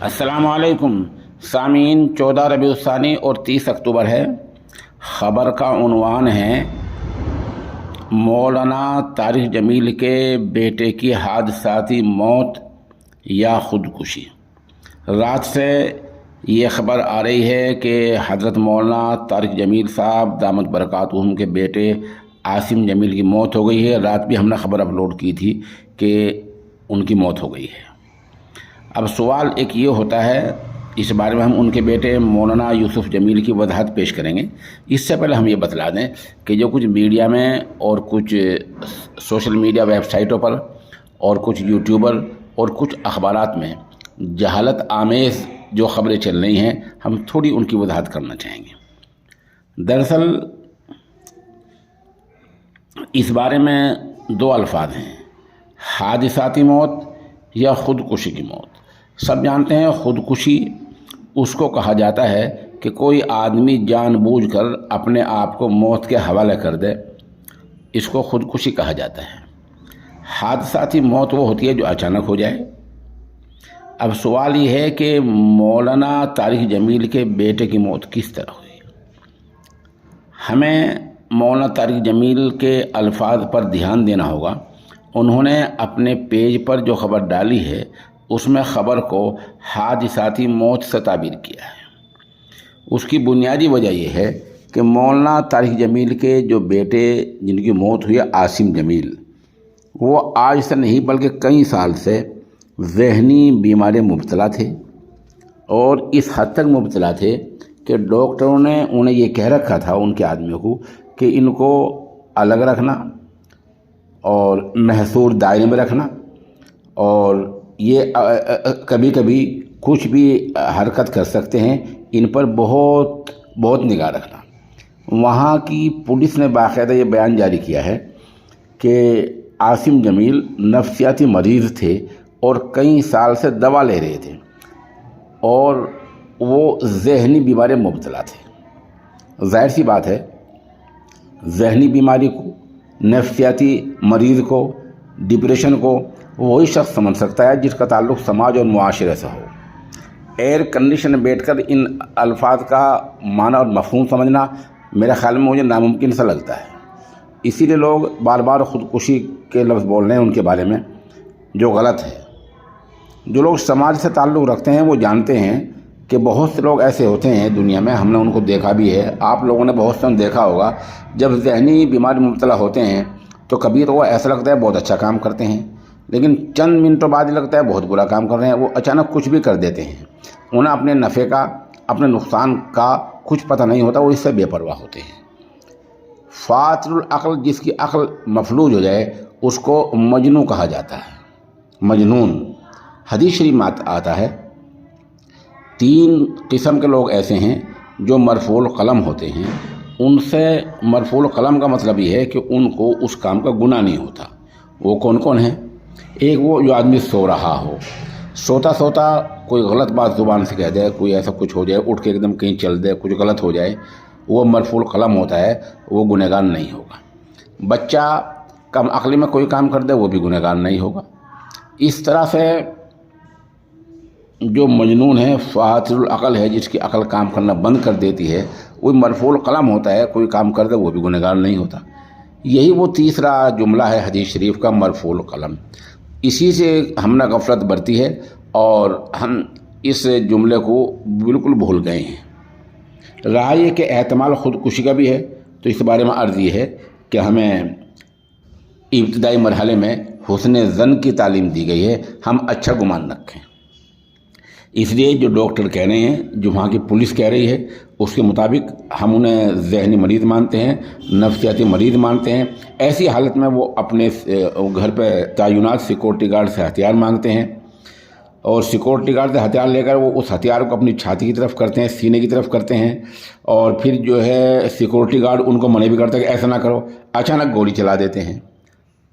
अस्सलाम वालेकुम सामीन। 14 रबीउ الثانی और 30 अक्टूबर है। ख़बर का उन्वान है मौलाना तारिक जमील के बेटे की हादसाती मौत या ख़ुदकुशी। रात से ये ख़बर आ रही है कि हज़रत मौलाना तारिक जमील साहब दामत बरकातुहुम के बेटे आसिम जमील की मौत हो गई है। रात भी हमने ख़बर अपलोड की थी कि उनकी मौत हो गई है। अब सवाल एक ये होता है, इस बारे में हम उनके बेटे मौलाना यूसुफ जमील की वजाहत पेश करेंगे। इससे पहले हम ये बतला दें कि जो कुछ मीडिया में और कुछ सोशल मीडिया वेबसाइटों पर और कुछ यूट्यूबर और कुछ अखबारात में जहालत आमेज़ जो ख़बरें चल रही हैं, हम थोड़ी उनकी वजाहत करना चाहेंगे। दरअसल इस बारे में दो अल्फाज हैं, हादिसाती मौत या ख़ुदकुशी की मौत। सब जानते हैं ख़ुदकुशी उसको कहा जाता है कि कोई आदमी जानबूझकर अपने आप को मौत के हवाले कर दे, इसको ख़ुदकुशी कहा जाता है। हादसाती मौत वो होती है जो अचानक हो जाए। अब सवाल ये है कि मौलाना तारिक जमील के बेटे की मौत किस तरह हुई। हमें मौलाना तारिक जमील के अल्फाज पर ध्यान देना होगा। उन्होंने अपने पेज पर जो ख़बर डाली है उसमें ख़बर को हादिसाती मौत से ताबीर किया है। उसकी बुनियादी वजह यह है कि मौलाना तारिक जमील के जो बेटे जिनकी मौत हुई है आसिम जमील, वो आज से नहीं बल्कि कई साल से ज़हनी बीमारी मुब्तला थे और इस हद तक मुब्तला थे कि डॉक्टरों ने उन्हें ये कह रखा था उनके आदमियों को कि इनको अलग रखना और महसूर दायरे में रखना, और ये कभी कभी कुछ भी हरकत कर सकते हैं, इन पर बहुत निगाह रखना। वहाँ की पुलिस ने बाकायदा ये बयान जारी किया है कि आसिम जमील नफ्सियाती मरीज़ थे और कई साल से दवा ले रहे थे और वो ज़हनी बीमारी में मुब्तला थे। ज़ाहिर सी बात है, ज़हनी बीमारी को, नफ्सियाती मरीज़ को, डिप्रेशन को वही शख्स समझ सकता है जिसका ताल्लुक़ समाज और मुआशरे से हो। एयर कंडीशन में बैठकर इन अल्फाज का माना और मफ़हूम समझना मेरे ख़्याल में मुझे नामुमकिन सा लगता है। इसीलिए लोग बार बार ख़ुदकुशी के लफ्ज़ बोल रहे हैं उनके बारे में, जो गलत है। जो लोग समाज से ताल्लुक़ रखते हैं वो जानते हैं कि बहुत से लोग ऐसे होते हैं दुनिया में, हमने उनको देखा भी है, आप लोगों ने बहुत से देखा होगा। जब ज़हनी बीमारी में मुब्तला होते हैं तो कभी तो वो ऐसा लगता है बहुत अच्छा काम करते हैं, लेकिन चंद मिनटों बाद ही लगता है बहुत बुरा काम कर रहे हैं। वो अचानक कुछ भी कर देते हैं। उन्हें अपने नफ़े का, अपने नुकसान का कुछ पता नहीं होता, वो इससे बेपरवाह होते हैं। फातिरुल अक़ल, जिसकी अक़ल मफलूज हो जाए उसको मजनू कहा जाता है, मजनून। हदीस शरीफ में आता है 3 किस्म के लोग ऐसे हैं जो मरफूल कलम होते हैं। उनसे मरफूल कलम का मतलब ये है कि उनको उस काम का गुनाह नहीं होता। वो कौन कौन है? एक वो जो आदमी सो रहा हो, सोता सोता कोई गलत बात ज़ुबान से कह दे, कोई ऐसा कुछ हो जाए, उठ के एकदम कहीं चल दे, कुछ गलत हो जाए, वो मरफूल कलम होता है, वो गुनहगार नहीं होगा। बच्चा कम अक़ली में कोई काम कर दे, वो भी गुनहगार नहीं होगा। इस तरह से जो मजनून है, फातिरुल अक़ल है, जिसकी अक़ल काम करना बंद कर देती है, वो मरफूल कलम होता है, कोई काम कर दे वो भी गुनहगार नहीं होता। यही वो तीसरा जुमला है हदीस शरीफ का, मरफूल कलम। इसी से हमने गफलत बरती है और हम इस जुमले को बिल्कुल भूल गए हैं। रहा ये कि एहतमाल ख़ुदकुशी का भी है, तो इस बारे में अर्ज़ ये है कि हमें इब्तिदाई मरहले में हुस्न ज़न की तालीम दी गई है, हम अच्छा गुमान रखें। इसलिए जो डॉक्टर कह रहे हैं, जो वहाँ की पुलिस कह रही है, उसके मुताबिक हम उन्हें ज़हनी मरीज़ मानते हैं, नफ्सियाती मरीज़ मानते हैं। ऐसी हालत में वो अपने घर पर तैनात सिक्योरिटी गार्ड से हथियार मांगते हैं और सिक्योरिटी गार्ड से हथियार लेकर वो उस हथियार को अपनी छाती की तरफ करते हैं, सीने की तरफ करते हैं, और फिर जो है सिक्योरिटी गार्ड उनको मना भी करता है कि ऐसा ना करो, अचानक गोली चला देते हैं।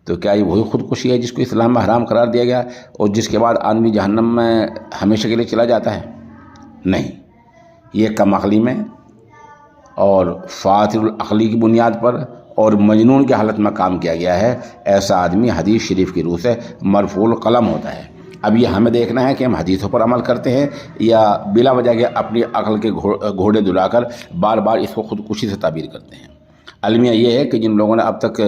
तो क्या ये वही ख़ुदकुशी है जिसको इस्लाम में हराम करार दिया गया और जिसके बाद आदमी जहन्नम में हमेशा के लिए चला जाता है? नहीं, ये कम अक़ली में और फातिरुल अक़ली की बुनियाद पर और मजनून की हालत में काम किया गया है। ऐसा आदमी हदीस शरीफ की रूह से मरफूल कलम होता है। اب یہ ہمیں دیکھنا ہے کہ ہم حدیثوں پر عمل کرتے ہیں یا بلا وجہ کے اپنی عقل کے گھوڑے دلا کر بار بار اس کو خودکشی سے تعبیر کرتے ہیں۔ المیہ یہ ہے کہ جن لوگوں نے اب تک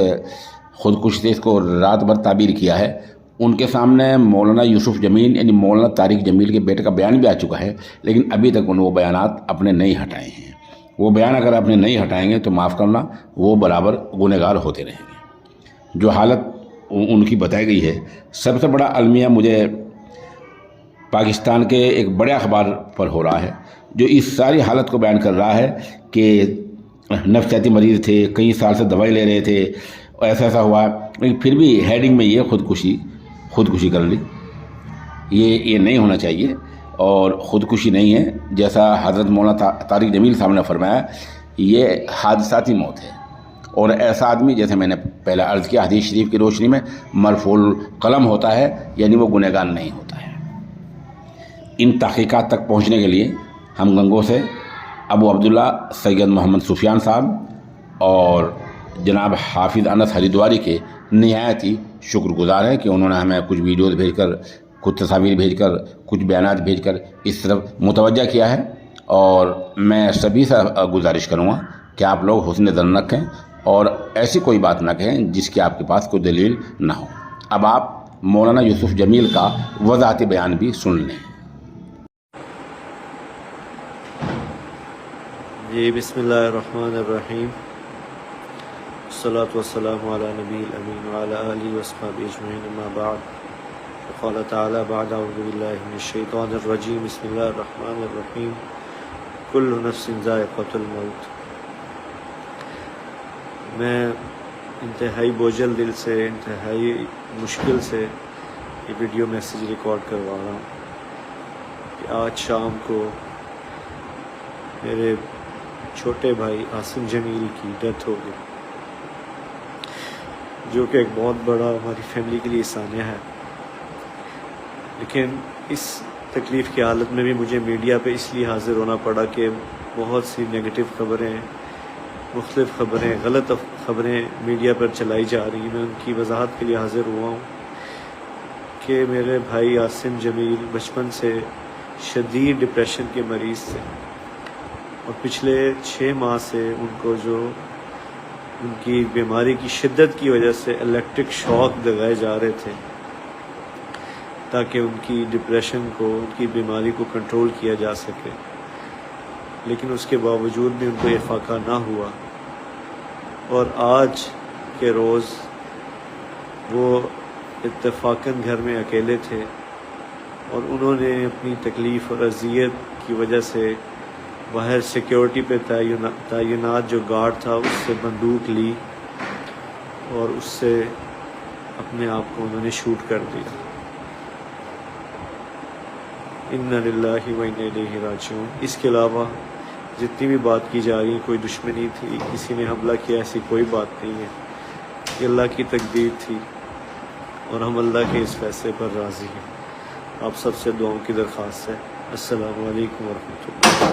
خودکشی سے اس کو رات بھر تعبیر کیا ہے، ان کے سامنے مولانا یوسف جمیل یعنی مولانا طارق جمیل کے بیٹے کا بیان بھی آ چکا ہے، لیکن ابھی تک وہ بیانات اپنے نہیں ہٹائے ہیں۔ وہ بیان اگر اپنے نہیں ہٹائیں گے تو معاف کرنا، وہ برابر گنہگار ہوتے رہیں گے۔ جو حالت ان کی بتائی گئی ہے، سب سے بڑا المیہ مجھے پاکستان کے ایک بڑے اخبار پر ہو رہا ہے، جو اس ساری حالت کو بیان کر رہا ہے کہ نفسیاتی مریض تھے، کئی سال سے دوائی لے رہے تھے، ایسا ہوا، لیکن پھر بھی ہیڈنگ میں یہ خودکشی کر لی۔ یہ نہیں ہونا چاہیے، اور خودکشی نہیں ہے، جیسا حضرت مولانا طارق جمیل صاحب نے فرمایا، یہ حادثاتی موت ہے، اور ایسا آدمی، جیسے میں نے پہلے عرض کیا، حدیث شریف کی روشنی میں مرفوع القلم ہوتا ہے، یعنی وہ گنہگار نہیں ہوتا ہے۔ ان تحقیقات تک پہنچنے کے لیے ہم گنگوں سے ابو عبداللہ سید محمد سفیان صاحب اور جناب حافظ انس ہریدواری کے نہایت ہی شکر گزار ہیں کہ انہوں نے ہمیں کچھ ویڈیوز بھیج کر، کچھ تصاویر بھیج کر، کچھ بیانات بھیج کر اس طرف متوجہ کیا ہے، اور میں سبھی سے گزارش کروں گا کہ آپ لوگ حسن ظن رکھیں اور ایسی کوئی بات نہ کہیں جس کی آپ کے پاس کوئی دلیل نہ ہو۔ اب آپ مولانا یوسف جمیل کا وضاحتی بیان بھی سن لیں۔ جی، بسم اللہ الرحمن الرحیم، والصلاة والسلام علی نبی الامین وعلی آلہ وصحبہ اجمعین، اما بعد، قال تعالی بعد اعوذ باللہ من الشیطان الرجیم، بسم اللہ الرحمن الرحیم، کل نفس ذائقۃ الموت۔ میں انتہائی بوجھل دل سے، انتہائی مشکل سے یہ ویڈیو میسیج ریکارڈ کروا رہا ہوں کہ آج شام کو میرے چھوٹے بھائی عاصم جمیل کی ڈیتھ ہو گئی، جو کہ ایک بہت بڑا ہماری فیملی کے لیے سانحہ ہے۔ لیکن اس تکلیف کی حالت میں بھی مجھے میڈیا پہ اس لیے حاضر ہونا پڑا کہ بہت سی نگیٹو خبریں، مختلف خبریں، غلط خبریں میڈیا پر چلائی جا رہی ہیں۔ میں ان کی وضاحت کے لیے حاضر ہوا ہوں کہ میرے بھائی عاصم جمیل بچپن سے شدید ڈپریشن کے مریض تھے، اور پچھلے 6 ماہ سے ان کو جو ان کی بیماری کی شدت کی وجہ سے الیکٹرک شاک لگائے جا رہے تھے تاکہ ان کی ڈپریشن کو، ان کی بیماری کو کنٹرول کیا جا سکے، لیکن اس کے باوجود بھی ان کو افاقہ نہ ہوا۔ اور آج کے روز وہ اتفاقاً گھر میں اکیلے تھے، اور انہوں نے اپنی تکلیف اور اذیت کی وجہ سے باہر سیکیورٹی پہ تعینات جو گارڈ تھا اس سے بندوق لی، اور اس سے اپنے آپ کو انہوں نے شوٹ کر دیا۔ انا للہ و انا الیہ راجعون۔ اس کے علاوہ جتنی بھی بات کی جا رہی ہے، کوئی دشمنی تھی، کسی نے حملہ کیا، ایسی کوئی بات نہیں ہے۔ یہ اللہ کی تقدیر تھی، اور ہم اللہ کے اس فیصلے پر راضی ہیں۔ آپ سب سے دعاؤں کی درخواست ہے۔ السلام علیکم ورحمۃ اللہ۔